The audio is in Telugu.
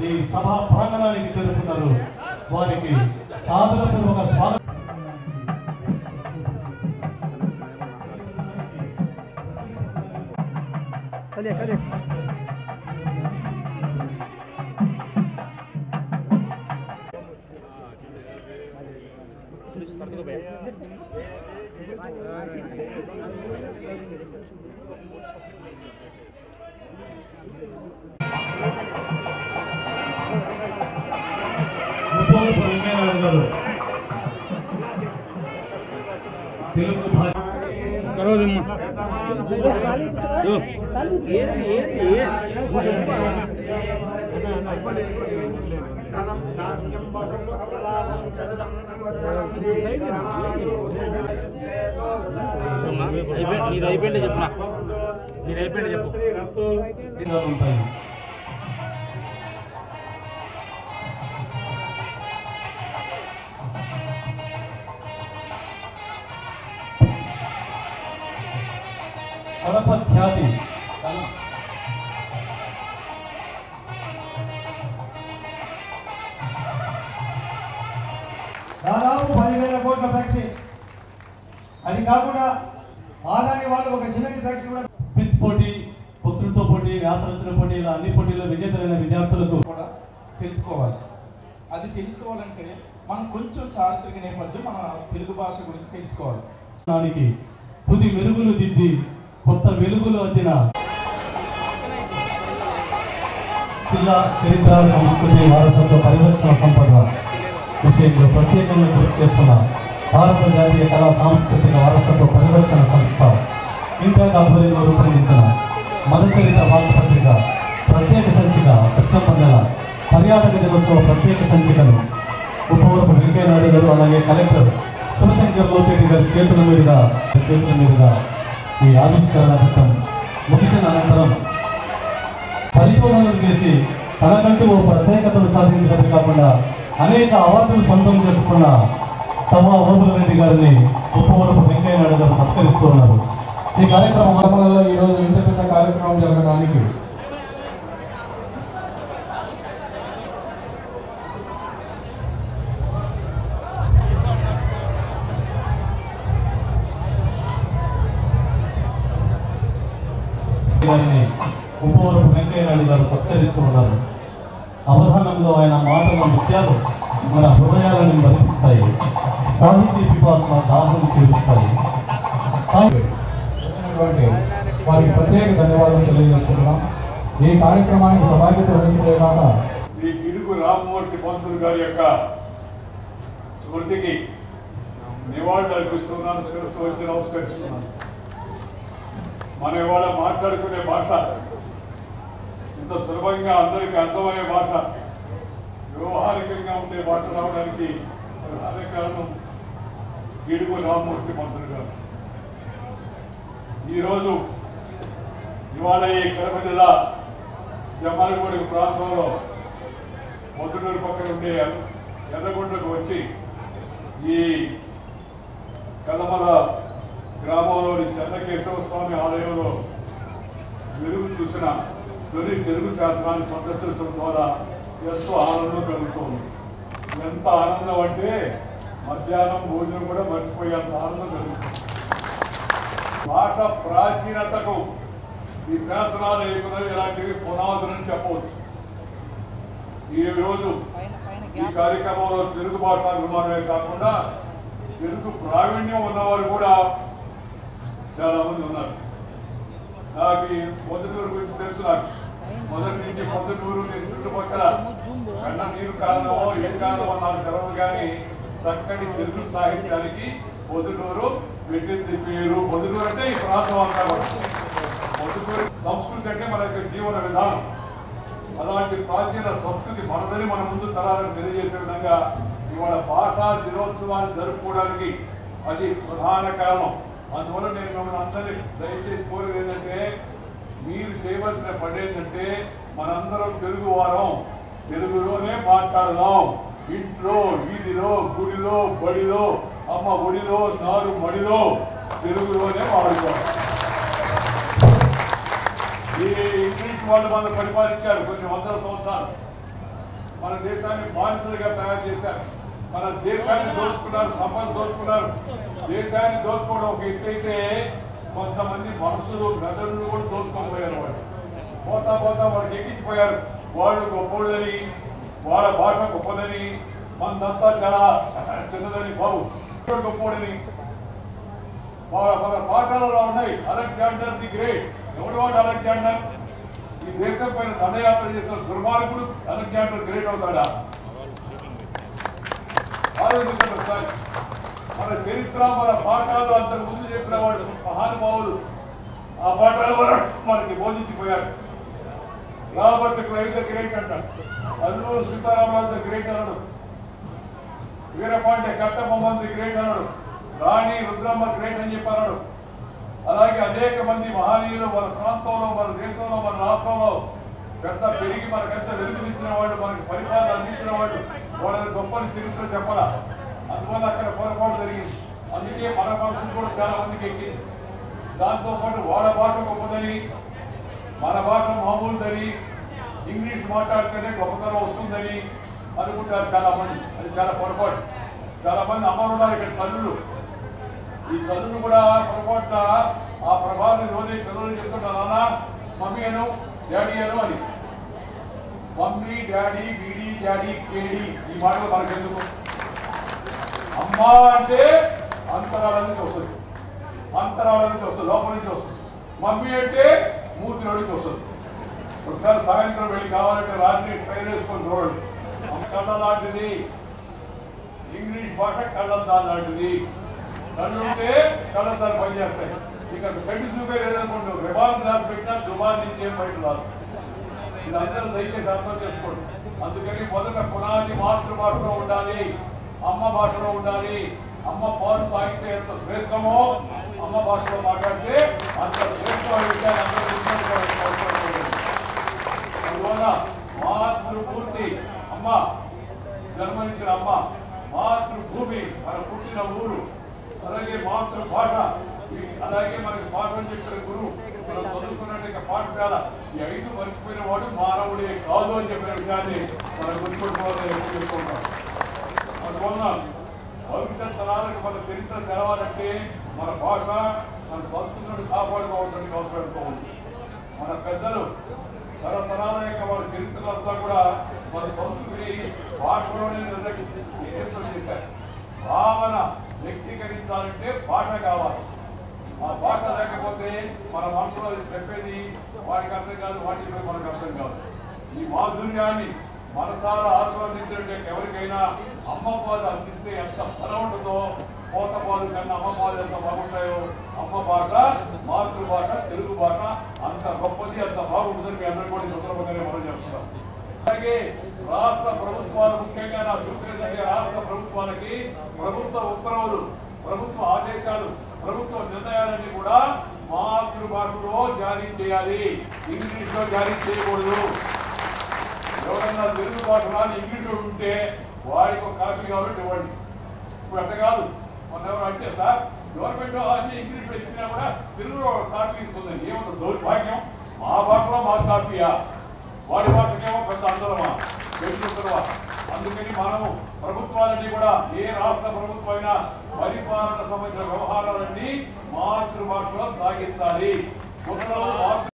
ఈ సభా ప్రాంగణానికి చేరుకున్నారు. వారికి సాదరపూర్వక స్వాగతం. నీదైపోయింది చెప్పునా నీదైపోయింది చెప్పు. కడప ఖ్యాతి దాదాపు 10,000 కోట్ల ఫ్యాక్టరీ. అది కాకుండా ఆదాని వాళ్ళు ఒక సిమెంట్ ఫ్యాక్టరీ కూడా. పిచ్ పోటీ, వక్తృత్వ పోటీ, వ్యాసరచన పోటీ, ఇలా అన్ని పోటీల్లో విజేతలైన విద్యార్థులకు కూడా తెలుసుకోవాలి. అది తెలుసుకోవాలంటే మనం కొంచెం చారిత్రక నేపథ్యం మన తెలుగు భాష గురించి తెలుసుకోవాలి. దానికి తుది మెరుగులు దిద్ది కొత్త వెలుగులు అద్దిన జిల్లా చరిత్ర, సంస్కృతి, వారసత్వ పరిరక్షణ సంపద విషయంలో ప్రత్యేకంగా కృషి చేస్తున్న భారత జాతీయ కళా సాంస్కృతిక వారసత్వ పరిరక్షణ సంస్థ ఇండియా ఆధ్వర్యంలో రూపొందించిన మదచరిత్ర వార్తాపత్రిక ప్రత్యేక సంచిక సెప్టెంబర్ నెల పర్యాటక దినోత్సవ ప్రత్యేక సంచికను ఉపవరపు వెంకయ్యనాయుడు గారు అలాగే కలెక్టర్ శివశంకర్ లోతేటి గారి చేతుల మీదుగా ఈ ఆవిష్కరణ ఘట్టం ముగిసిన అనంతరం పరిశోధనలు చేసి తనకంటూ ఓ ప్రత్యేకతను సాధించడమే కాకుండా అనేక అవార్డులు సొంతం చేసుకున్న తమ ఓబులరెడ్డి గారిని ఉపవరపు వెంకయ్యనాయుడు గారు సత్కరిస్తూ ఉన్నారు. ఈ కార్యక్రమంలో ఈరోజు ఇంత పెద్ద కార్యక్రమం జరగడానికి ఉపవరపు వెంకయ్యనాయుడు గారు సత్కరిస్తూ ఉన్నారు. అవధానంలో ఆయన మాటల ముత్యాలు మన హృదయాలను భరిస్తాయి, సాహితీ పిపాసన దాహం తీరుస్తాయి. వారికి ప్రత్యేక ధన్యవాదాలు తెలియజేస్తున్నాం. ఈ కార్యక్రమానికి సభాధ్యత వహించే కాక శ్రీ గిడుగు రామమూర్తి పంతులు గారి యొక్క స్మృతికి నివాళులు అర్పిస్తున్నాను. శిరస్సు వచ్చి నమస్కరిస్తున్నాను. మనం ఇవాళ మాట్లాడుకునే భాష ఇంత సులభంగా అందరికీ అర్థమయ్యే భాష, వ్యవహారికంగా ఉండే భాష రావడానికి ప్రధాన కారణం గిడుగు రామమూర్తి పంతులు గారు. ఈరోజు ఇవాళ ఈ కడప జిల్లా జమ్మలగూడెం ప్రాంతంలో మొదటూరు పక్కన ఉండే ఎర్రగొండకు వచ్చి ఈ కలమల గ్రామంలోని చెన్నకేశవ స్వామి ఆలయంలో వెలుగు చూసిన తొలి తెలుగు శాస్త్రాన్ని సందర్శించడం ద్వారా ఎంతో ఆనందం కలుగుతుంది. ఎంత ఆనందం అంటే మధ్యాహ్నం భోజనం కూడా మర్చిపోయేంత ఆనందం కలుగుతుంది. భాష ప్రాచీనతకు ఈ శాసనాలు ఏమున్నాయి ఇలాంటివి పునాదులని చెప్పవచ్చు. ఈరోజు ఈ కార్యక్రమంలో తెలుగు భాషా అభిమానమే కాకుండా తెలుగు ప్రావీణ్యం ఉన్నవారు కూడా చాలా మంది ఉన్నారు. నాకు ఈ పొద్దుటూరు గురించి తెలుసు. నాకు మొదటి నుంచి పొద్దుటూరు నేను చుట్టుపక్కల కన్న నీరు కారణమో ఏ కారణమో నాకు తెలవదు, కానీ చక్కటి తెలుగు సాహిత్యానికి పొద్దుటూరు పెట్టింది పేరు. పొద్దుటూరు అంటే ఈ ప్రాంతం అంతా కూడా పొద్దుటూరు సంస్కృతి అంటే మన యొక్క జీవన విధానం. అలాంటి ప్రాచీన సంస్కృతి మనదని మన ముందు తరాలకు తెలియజేసే విధంగా ఇవాళ భాషా దినోత్సవాన్ని జరుపుకోవడానికి అది ప్రధాన కారణం. అందువల్ల నేను మిమ్మల్ని అందరినీ దయచేసి కోరేది ఏంటంటే, మీరు చేయవలసిన పని ఏంటంటే మనందరం తెలుగు వారం, తెలుగులోనే మాట్లాడదాం. ఇంట్లో, వీధిలో, గుడిలో, బడిలో, అమ్మ ఒడిలో, నారు మడిలో తెలుగులోనే వాడుకోవాలి. ఈ ఇంగ్లీష్ వాళ్ళు మనం పరిపాలించారు కొన్ని వందల సంవత్సరాలు. మన దేశాన్ని బానిసలుగా తయారు చేశారు. మన దేశాన్ని దోచుకున్నారు, సంపద దోచుకున్నారు. దేశాన్ని దోచుకోవడం ఒక ఎత్తు అయితే కొంతమంది మనుషులు మెదడులు కూడా దోచుకొని పోయారు. వాళ్ళు పోతా పోతా వాళ్ళకి ఎక్కించిపోయారు. వాళ్ళు గొప్పోళ్ళని, వాళ్ళ భాష గొప్పదని, మనదంతా చాలా చిన్నదని, బాబు గొప్పోడని మన పాఠాలలో ఉన్నాయి. Alexander the great. ఎవడు వాడు అలెగ్జాండర్? ఈ దేశం పైన దండయాత్ర చేసిన దుర్మార్గుడు అలెగ్జాండర్ గ్రేట్ అవుతాడా? ఆలోచించండి సార్. మన చరిత్ర, మన పాఠాలు అంతకు ముందు చేసిన వాళ్ళు మహానుభావులు ఆ పాఠాలు మనకి బోధించిపోయారు. రాబర్ట్ క్లైవ్ ద గ్రేట్ అంటాడు, అల్లూరు సీతారామరాజు ద గ్రేట్ అన్నాడు, వీరపాండ్య కట్టబొమ్మన్ ది గ్రేట్ అన్నాడు, రాణి రుద్రమ్మ గ్రేట్ అని చెప్పన్నాడు. అలాగే అనేక మంది మహనీయులు మన ప్రాంతంలో, మన దేశంలో, మన రాష్ట్రంలో పెద్ద పెరిగి మనకెంత వెలుగునిచ్చిన వాళ్ళు, మనకి పరిపాలన అందించిన వాళ్ళు, వాళ్ళని గొప్పని చరిత్ర చెప్పాలా. అందువల్ల అక్కడ పొరపాటు జరిగింది. అందుకే మన భాషలు కూడా చాలా మందికి ఎక్కింది. దాంతోపాటు వాళ్ళ భాష గొప్పదని, మన భాష మామూలుదని, ఇంగ్లీష్ మాట్లాడితేనే గొప్పతనం వస్తుందని అనుకుంటారు చాలా మంది. అది చాలా పొరపాటు. చాలా మంది అమ్మలు ఉన్నారు ఇక్కడ, తల్లులు. ఈ తల్లులు కూడా పొరపాటున ఆ ప్రభావాన్ని రోజు పిల్లలు చెప్తుంటారు, నాన్న మమ్మీ అను, డాడీ అను అని. మమ్మీ, డాడీ, వీడి, డాడీ, కేడి ఈ మాటలు మనకెందుకు? అమ్మ అంటే అంతరాల నుంచి వస్తుంది, అంతరాల నుంచి వస్తుంది, లోపల నుంచి వస్తుంది. మమ్మీ అంటే మూతిలో నుంచి వస్తుంది. ఒకసారి సాయంత్రం వెళ్ళి కావాలంటే రాత్రి ట్రైన్ వేసుకొని చూడండి. కళ్ళ లాంటిది ఇంగ్లీష్ భాష, కళ్ళద్దాలు లాంటిది. కళ్ళు ఉంటే కళ్ళద్దాలు పనిచేస్తాయి. మీకు అసలు కంటి చూపే లేదనుకోండి, రిబాన్ గ్లాస్ పెట్టినా దుబాన్ నుంచి ఏం బయట రాదు. ఇది అందరూ దయచేసి అర్థం చేసుకోండి. అందుకని మొదట పునాది మాతృభాషలో ఉండాలి, అమ్మ భాషలో ఉండాలి. అమ్మ పాలు తాగితే ఎంత శ్రేష్టమో అమ్మ భాషలో మాట్లాడితే అంత శ్రేష్టమైన విషయాలు అందరూ. అందువల్ల మాతృపూర్తి అమ్మ, జన్మనిచ్చిన అమ్మ, మాతృభూమి, మన పుట్టిన ఊరు, అలాగే మాతృభాష, అలాగే మనకి పాఠం చెప్పిన గురువు, మనం చదువుకున్నట్టు పాఠశాల, ఈ 5 మర్చిపోయిన వాడు మానవుడే కాదు అని చెప్పిన విషయాన్ని మనం గుర్తుపెట్టుకోవాలని చెప్పుకుంటాం. అందువల్ల భవిష్యత్ తరాలకు మన చరిత్ర తెలవాలంటే మన భాష, మన సంస్కృతిని కాపాడుకోవాల్సిన అవసరం ఎంతో ఉంది. మన పెద్దలు తరతరాల యొక్క వాళ్ళ చరిత్రలంతా కూడా మన సంస్కృతి భాషలోనే నిర్ణయం చేశారు. భావన వ్యక్తీకరించాలంటే భాష కావాలి. ఆ భాష లేకపోతే మన మనసులో చెప్పేది వారికి అర్థం కాదు, వాటికి మనకు అర్థం కాదు. ఈ మాధుర్యాన్ని మనసారా ఆస్వాదించినట్టు ఎవరికైనా అమ్మ పాలు అందిస్తే ఎంత బలం ఉంటుందో, కోత పాలు కన్నా అమ్మ పాలు ఎంత బాగుంటాయో, అమ్మ భాష, మాతృభాష, తెలుగు భాష అంత గొప్పది, అంత బాగుంటుందని మీ అందరూ కూడా సందర్భంగానే మనం చేస్తున్నాం. అలాగే రాష్ట్ర ప్రభుత్వాలు, ముఖ్యంగా నా సూచన రాష్ట్ర ప్రభుత్వాలకి ప్రభుత్వ ఉత్తర్వులు, ప్రభుత్వ ఆదేశాలు, ప్రభుత్వ నిర్ణయాలన్నీ కూడా మాతృభాషలో జారీ చేయాలి, ఇంగ్లీష్లో జారీ చేయకూడదు. ఎవరన్నా తెలుగు భాష రాని ఇంగ్లీష్ ఉంటే వాడికి ఒక కాపీ కావాలంటే ఇవ్వండి. ఇప్పుడు అట్ట కాదు. మన ఎవరు అంటే సార్ గవర్నమెంట్ అన్ని ఇంగ్లీష్లో ఇచ్చినా కూడా తెలుగులో కాపీ ఇస్తుందండి. ఏమన్నా దౌర్భాగ్యం? మా భాషలో మా కాపీయా? వాడి భాషకేమో పెద్ద అందరమా, వెళ్తున్నవా? అందుకని మనము ప్రభుత్వాలన్నీ కూడా, ఏ రాష్ట్ర ప్రభుత్వం అయినా పరిపాలన సంబంధించిన వ్యవహారాలన్నీ మాతృభాషలో సాగించాలి. ఉత్తర్వులు